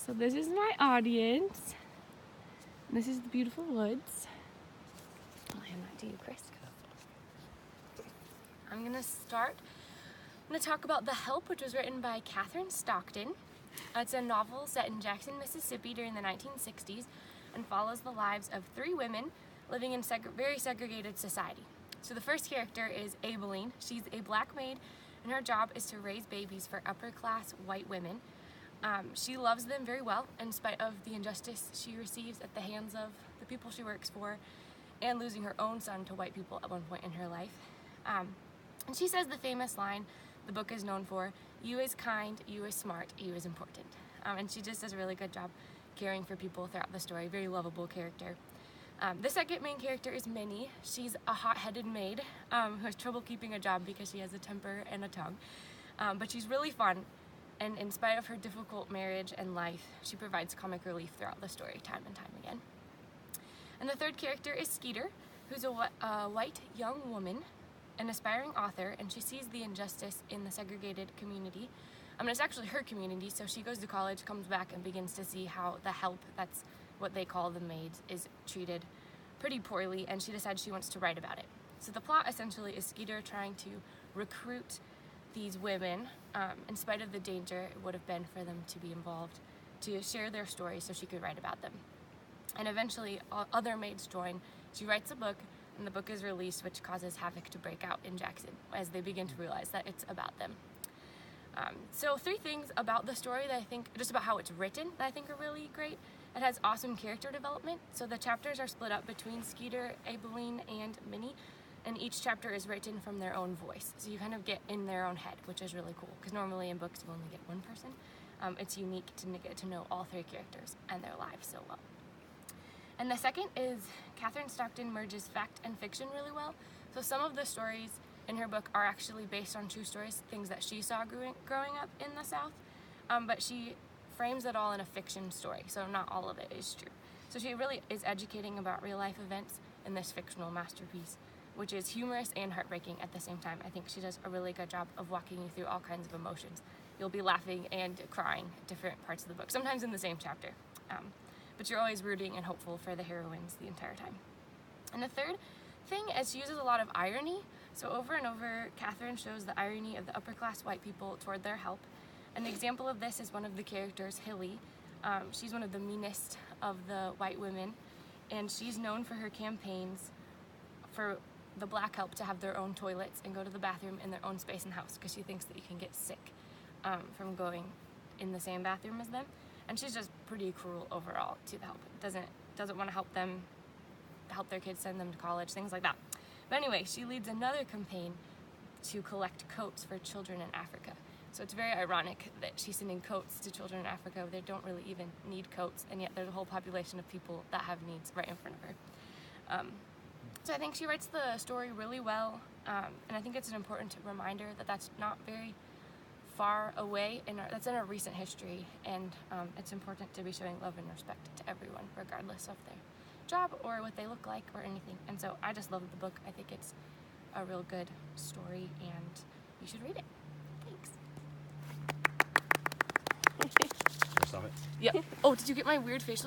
So this is my audience. This is the beautiful woods. I'll hand that to you, Chris. I'm gonna talk about The Help, which was written by Catherine Stockton. It's a novel set in Jackson, Mississippi during the 1960s and follows the lives of 3 women living in very segregated society. So the first character is Abilene. She's a black maid, and her job is to raise babies for upper-class white women. She loves them very well in spite of the injustice she receives at the hands of the people she works for and losing her own son to white people at one point in her life. And she says the famous line the book is known for, "You is kind, you is smart, you is important." And she just does a really good job caring for people throughout the story. Very lovable character. The second main character is Minnie. She's a hot-headed maid who has trouble keeping a job because she has a temper and a tongue. But she's really fun, and in spite of her difficult marriage and life, she provides comic relief throughout the story time and time again. And the third character is Skeeter, who's a white young woman, an aspiring author, and she sees the injustice in the segregated community. It's actually her community, so she goes to college, comes back, and begins to see how the help, that's what they call the maids, is treated pretty poorly, and she decides she wants to write about it. So the plot essentially is Skeeter trying to recruit these women, in spite of the danger it would have been for them to be involved, to share their stories so she could write about them. And eventually other maids join. She writes a book, and the book is released, which causes havoc to break out in Jackson as they begin to realize that it's about them. So 3 things about the story that I think, just about how it's written, that I think are really great. It has awesome character development. So the chapters are split up between Skeeter, Abilene, and Minnie, and each chapter is written from their own voice. So you kind of get in their own head, which is really cool, because normally in books you only get one person. It's unique to get to know all 3 characters and their lives so well. And the second is Catherine Stockton merges fact and fiction really well. So some of the stories in her book are actually based on true stories, things that she saw growing up in the South, but she frames it all in a fiction story, so not all of it is true. So she really is educating about real life events in this fictional masterpiece, which is humorous and heartbreaking at the same time. I think she does a really good job of walking you through all kinds of emotions. You'll be laughing and crying at different parts of the book, sometimes in the same chapter. But you're always rooting and hopeful for the heroines the entire time. And the third thing is she uses a lot of irony. So over and over, Catherine shows the irony of the upper-class white people toward their help. An example of this is one of the characters, Hilly. She's one of the meanest of the white women, and she's known for her campaigns for the black help to have their own toilets and go to the bathroom in their own space in the house, because she thinks that you can get sick from going in the same bathroom as them. And she's just pretty cruel overall to the help. Doesn't want to help their kids, send them to college, things like that. But anyway, she leads another campaign to collect coats for children in Africa. So it's very ironic that she's sending coats to children in Africa where they don't really even need coats, and yet there's a whole population of people that have needs right in front of her. So I think she writes the story really well, and I think it's an important reminder that that's not very far away, that's in our recent history, and it's important to be showing love and respect to everyone, regardless of their job or what they look like or anything. And so I just love the book. I think it's a real good story, and you should read it. Thanks. Stop it. Yeah. Oh, did you get my weird facial